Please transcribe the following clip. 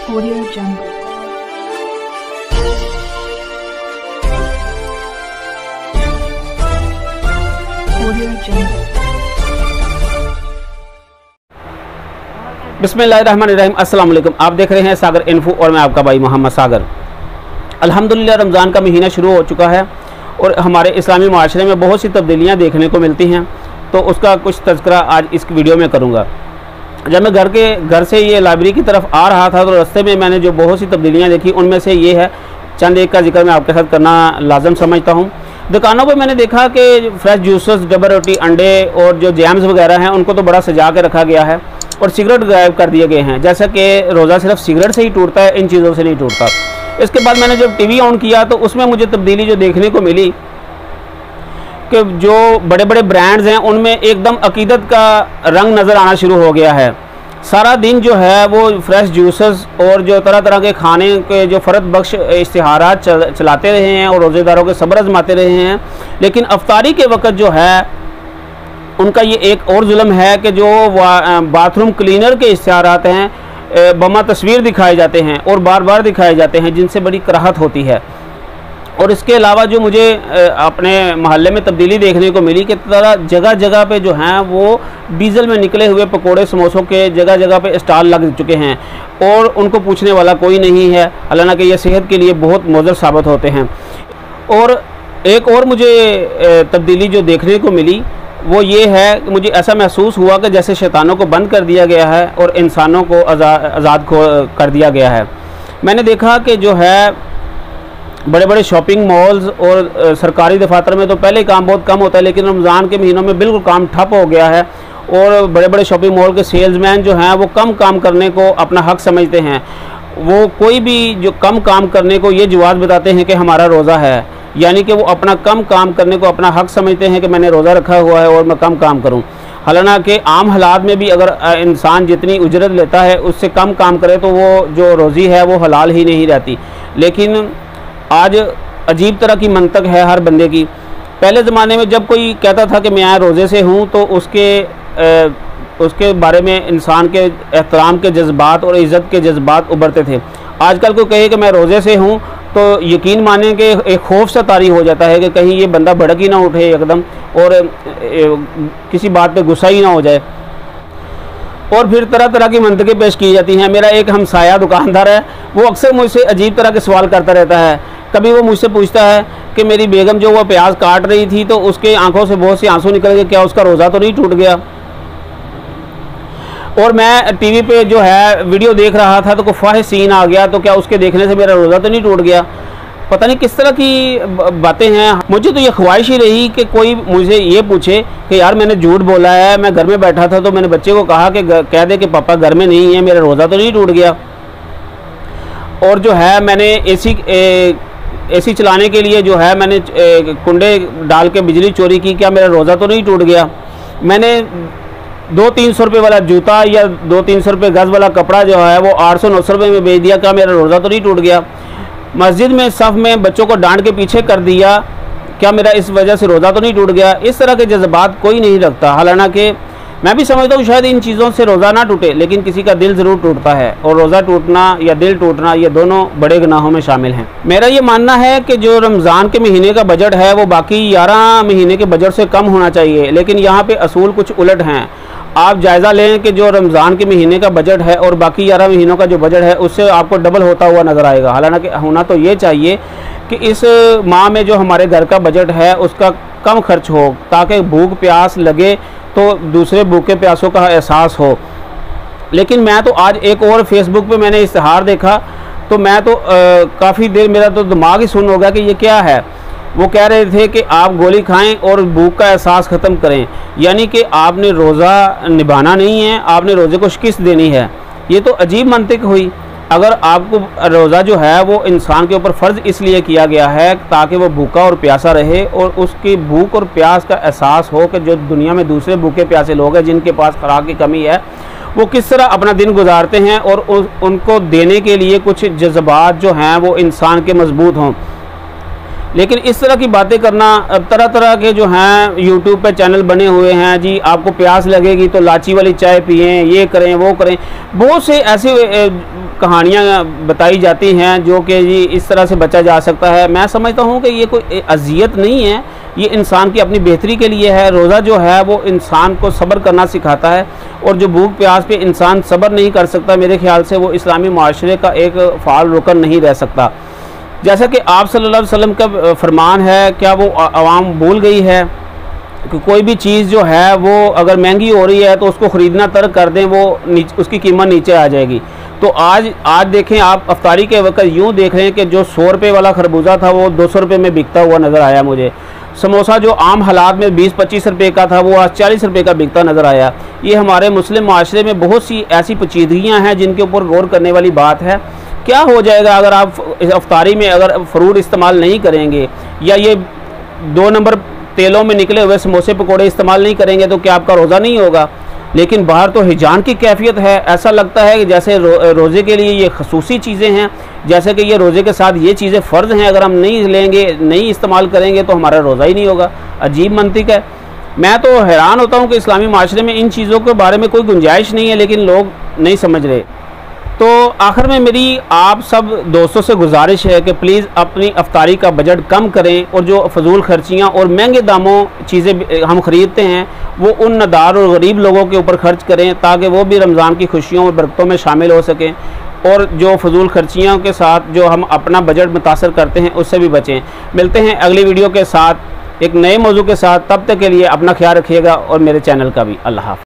Audio Jungle. Audio Jungle. बिस्मिल्लाहिर्रहमानिर्रहीम। अस्सलाम वालेकुम। आप देख रहे हैं सागर इन्फो और मैं आपका भाई मोहम्मद सागर। अल्हम्दुलिल्लाह रमज़ान का महीना शुरू हो चुका है और हमारे इस्लामी माशरे में बहुत सी तब्दीलियाँ देखने को मिलती हैं, तो उसका कुछ तज़किरा आज इस वीडियो में करूँगा। जब मैं घर से ये लाइब्रेरी की तरफ आ रहा था तो रास्ते में मैंने जो बहुत सी तब्दीलियाँ देखी, उनमें से ये है, चंद एक का जिक्र मैं आपके साथ करना लाजम समझता हूँ। दुकानों पर मैंने देखा कि फ्रेश जूसेस, डबल रोटी, अंडे और जो जैम्स वगैरह हैं उनको तो बड़ा सजा के रखा गया है और सिगरेट गायब कर दिए गए हैं, जैसा कि रोज़ा सिर्फ सिगरेट से ही टूटता है, इन चीज़ों से नहीं टूटता। इसके बाद मैंने जब टीवी ऑन किया तो उसमें मुझे तब्दीली जो देखने को मिली कि जो बड़े बड़े ब्रांड्स हैं उनमें एकदम अकीदत का रंग नज़र आना शुरू हो गया है। सारा दिन जो है वो फ्रेश जूसेस और जो तरह तरह के खाने के जो फ़रत बख्श इश्तिहारात चलाते रहे हैं और रोज़ेदारों के सब्र आज़माते रहे हैं, लेकिन अफ्तारी के वक्त जो है उनका ये एक और जुल्म है कि जो बाथरूम क्लीनर के इश्तिहारात हैं, बमा तस्वीर दिखाए जाते हैं और बार बार दिखाए जाते हैं, जिनसे बड़ी कराहत होती है। और इसके अलावा जो मुझे अपने मोहल्ले में तब्दीली देखने को मिली कि तरह जगह जगह पे जो हैं वो डीजल में निकले हुए पकोड़े समोसों के जगह जगह पे स्टॉल लग चुके हैं और उनको पूछने वाला कोई नहीं है, हालांकि ये सेहत के लिए बहुत मुज़र साबित होते हैं। और एक और मुझे तब्दीली जो देखने को मिली वो ये है कि मुझे ऐसा महसूस हुआ कि जैसे शैतानों को बंद कर दिया गया है और इंसानों को आज़ाद कर दिया गया है। मैंने देखा कि जो है बड़े बड़े शॉपिंग मॉल्स और सरकारी दफातर में तो पहले काम बहुत कम होता है, लेकिन रमज़ान के महीनों में बिल्कुल काम ठप हो गया है और बड़े बड़े शॉपिंग मॉल के सेल्समैन जो हैं वो कम काम करने को अपना हक समझते हैं। वो कोई भी जो कम काम करने को ये जवाब बताते हैं कि हमारा रोज़ा है, यानी कि वो अपना कम काम करने को अपना हक समझते हैं कि मैंने रोज़ा रखा हुआ है और मैं कम काम करूं। हालांकि आम हालात में भी अगर इंसान जितनी उजरत लेता है उससे कम काम करे तो वो जो रोज़ी है वो हलाल ही नहीं रहती। लेकिन आज अजीब तरह की मंतक है हर बंदे की। पहले ज़माने में जब कोई कहता था कि मैं रोज़े से हूँ तो उसके बारे में इंसान के एहतराम के जज्बात और इज़्ज़त के जज्बात उभरते थे। आजकल को कहे कि मैं रोज़े से हूँ तो यकीन माने कि एक खौफ सा तारी हो जाता है कि कहीं ये बंदा भड़क ही ना उठे एकदम और किसी बात पे गुस्सा ही ना हो जाए। और फिर तरह तरह की मंतकें पेश की जाती हैं। मेरा एक हमसाया दुकानदार है, वो अक्सर मुझसे अजीब तरह के सवाल करता रहता है। कभी वो मुझसे पूछता है कि मेरी बेगम जो वो प्याज काट रही थी तो उसके आंखों से बहुत से आंसू निकल गए, क्या उसका रोज़ा तो नहीं टूट गया? और मैं टीवी पे जो है वीडियो देख रहा था तो कोई फाहिश सीन आ गया तो क्या उसके देखने से मेरा रोज़ा तो नहीं टूट गया? पता नहीं किस तरह की बातें हैं। मुझे तो ये ख्वाहिश ही रही कि कोई मुझे ये पूछे कि यार मैंने झूठ बोला है, मैं घर में बैठा था तो मैंने बच्चे को कहा कि कह दे कि पापा घर में नहीं है, मेरा रोज़ा तो नहीं टूट गया। और जो है मैंने एसी चलाने के लिए जो है मैंने कुंडे डाल के बिजली चोरी की, क्या मेरा रोज़ा तो नहीं टूट गया? मैंने 200-300 रुपये वाला जूता या 200-300 रुपये गज़ वाला कपड़ा जो है वो 800-900 रुपये में बेच दिया, क्या मेरा रोज़ा तो नहीं टूट गया? मस्जिद में सफ़ में बच्चों को डांट के पीछे कर दिया, क्या मेरा इस वजह से रोज़ा तो नहीं टूट गया? इस तरह के जज्बात कोई नहीं रखता। हालांकि मैं भी समझता हूँ शायद इन चीज़ों से रोज़ा ना टूटे, लेकिन किसी का दिल ज़रूर टूटता है और रोज़ा टूटना या दिल टूटना ये दोनों बड़े गुनाहों में शामिल हैं। मेरा ये मानना है कि जो रमज़ान के महीने का बजट है वो बाकी 11 महीने के बजट से कम होना चाहिए, लेकिन यहाँ पे असूल कुछ उलट हैं। आप जायज़ा लें कि जो रमज़ान के महीने का बजट है और बाकी 11 महीनों का जो बजट है उससे आपको डबल होता हुआ नज़र आएगा। हालांकि होना तो ये चाहिए कि इस माह में जो हमारे घर का बजट है उसका कम खर्च हो, ताकि भूख प्यास लगे तो दूसरे भूखे प्यासों का एहसास हो। लेकिन मैं तो आज एक और फेसबुक पे मैंने इश्तिहार देखा तो मैं तो काफ़ी देर मेरा तो दिमाग ही सुन्न हो गया कि ये क्या है। वो कह रहे थे कि आप गोली खाएं और भूख का एहसास ख़त्म करें, यानी कि आपने रोज़ा निभाना नहीं है, आपने रोज़े को शिकस्त देनी है। ये तो अजीब मंतिक हुई। अगर आपको रोज़ा जो है वो इंसान के ऊपर फ़र्ज़ इसलिए किया गया है ताकि वो भूखा और प्यासा रहे और उसकी भूख और प्यास का एहसास हो कि जो दुनिया में दूसरे भूखे प्यासे लोग हैं जिनके पास खुराक की कमी है वो किस तरह अपना दिन गुजारते हैं और उनको देने के लिए कुछ जज्बात जो हैं वो इंसान के मजबूत हों। लेकिन इस तरह की बातें करना, तरह तरह के जो हैं यूट्यूब पे चैनल बने हुए हैं जी, आपको प्यास लगेगी तो लाची वाली चाय पिएं, ये करें वो करें, बहुत से ऐसे कहानियाँ बताई जाती हैं जो कि जी इस तरह से बचा जा सकता है। मैं समझता हूँ कि ये कोई अजियत नहीं है, ये इंसान की अपनी बेहतरी के लिए है। रोज़ा जो है वो इंसान को सब्र करना सिखाता है, और जो भूख प्यास पे इंसान सब्र नहीं कर सकता, मेरे ख्याल से वो इस्लामी माशरे का एक फ़ाल रुकन नहीं रह सकता। जैसा कि आप सल्लल्लाहु अलैहि वसल्लम का फरमान है, क्या वो आवाम भूल गई है कि कोई भी चीज़ जो है वो अगर महंगी हो रही है तो उसको ख़रीदना तर्क कर दें, वो उसकी कीमत नीचे आ जाएगी। तो आज देखें आप, अफ्तारी के वक्त यूँ देख रहे हैं कि जो 100 रुपये वाला खरबूजा था वो 200 रुपये में बिकता हुआ नज़र आया मुझे। समोसा जो आम हालात में 20-25 रुपये का था वो आज 40 रुपये का बिकता नज़र आया। ये हमारे मुस्लिम माशरे में बहुत सी ऐसी पेचीदगियाँ हैं जिनके ऊपर गौर करने वाली बात है। क्या हो जाएगा अगर आप अफ्तारी में अगर फ्रूट इस्तेमाल नहीं करेंगे, या ये 2 नंबर तेलों में निकले हुए समोसे पकोड़े इस्तेमाल नहीं करेंगे, तो क्या आपका रोज़ा नहीं होगा? लेकिन बाहर तो हिजान की कैफियत है, ऐसा लगता है कि जैसे रोज़े के लिए ये खसूसी चीज़ें हैं, जैसे कि ये रोज़े के साथ ये चीज़ें फ़र्ज़ हैं, अगर हम नहीं लेंगे, नहीं इस्तेमाल करेंगे तो हमारा रोज़ा ही नहीं होगा। अजीब मंतिक है। मैं तो हैरान होता हूँ कि इस्लामी माशरे में इन चीज़ों के बारे में कोई गुंजाइश नहीं है, लेकिन लोग नहीं समझ रहे। तो आखिर में मेरी आप सब दोस्तों से गुजारिश है कि प्लीज़ अपनी अफ्तारी का बजट कम करें, और जो फजूल खर्चियाँ और महंगे दामों चीज़ें हम ख़रीदते हैं वो उन नदार और गरीब लोगों के ऊपर खर्च करें, ताकि वो भी रमज़ान की खुशियों और बरकतों में शामिल हो सकें, और जो फजूल खर्चियों के साथ जो हम अपना बजट मुतासर करते हैं उससे भी बचें। मिलते हैं अगली वीडियो के साथ एक नए मौजू के साथ, तब तक के लिए अपना ख्याल रखिएगा और मेरे चैनल का भी। अल्लाह हाफ़िज़।